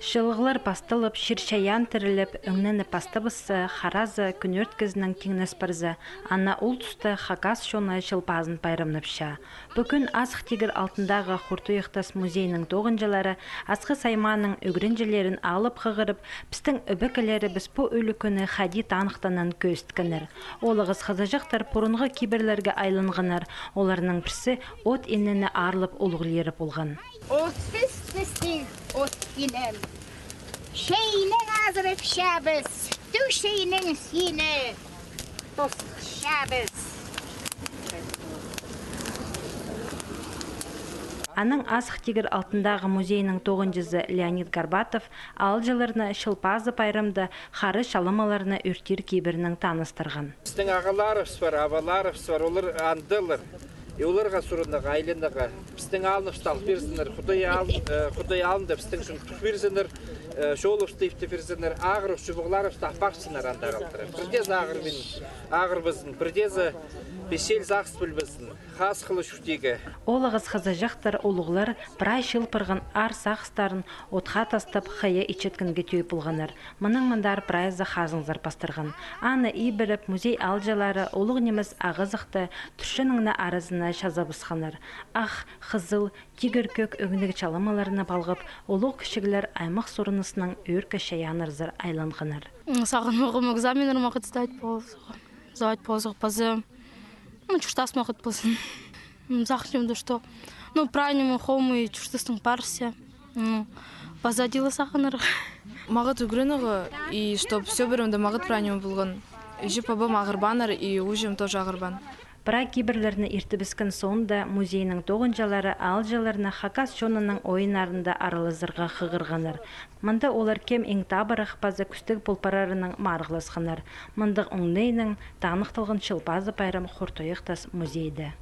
Шылғылар пастылып, ширшаян тіріліп, өңнені пастыбысы, харазы, күнерт кізінің кеңнес барзы, анна ұл тұсты хакас шоны шылпазын пайрымныпша. Бүгін Асық тегір алтындағы Хуртуйықтас музейінің тоғынжылары Асқы Сайманың өгірінжелерін алып қығырып, пістің үбікілері біз по өлі күні хади танықтанан көсткінір. Олығыз қызыжықтар бұрынғы киберлерге айлынғынар, оларының бірсі от енені арылып олғылері болған. От inem. Şeyinin azırıp şabız. Düşeyinin sine. Dost şabız. Аның Асық тегір алтындағы музейінің тоғынжызы Леонид Горбатов алжыларына шылпазы пайрымды қары шалымаларына үртер кейбірінің таныстырған. Біздің ағаларымыз бар, абаларымыз бар, олар андылыр. Оларға сұрындағы айлындағы біздің алынып стал берзінер, құдай алынды біздің үшін түк берзінер, жолып стейфті берзінер, ағырып шүбіғларып стақпақшынар андағалтыры. Бірдез ағыр біздің, бірдезі бешел зақс білбіздің, қас қылы шүтегі. Олығыз қызы жақтар олығылар бірай шылпырған ар сақстарын отқа тастап қайы ичеткінге түйіп болғанар. Мұның мұндар бірайызы қазыңзар пастырған. Аны үй біріп музей алжалары олық неміз ағызықты түршініңні арызына шазабысқанар. Ақ, қызыл, тигір көк өңінгі чалымаларына балғып, олық кішігілер аймақ сорынысының өркі шаянырзыр айланғанар. Сағынмағым экзаменер мақыт сдавать позы. Чушта смогут после. Захнем да что. Правильно хому и чуштастың парсе. Позадила саханыр. Мағыт үгірінығы, и чтоб все берем, да мағыт правильно болған. Ежі пабам ағырбаныр, и ужым тоже ағырбан. Бірақ кейбірлеріні ертібіскен соңында музейінің тоғынжалары алжаларына хакас шонының ойынарында арылызырға қығырғаныр. Мұнда олар кем ең табырық базы күстік болпарарының марғыласқаныр. Мұндық оңнейінің танықтылғын шылпазы пайрам Хуртуйықтас музейді.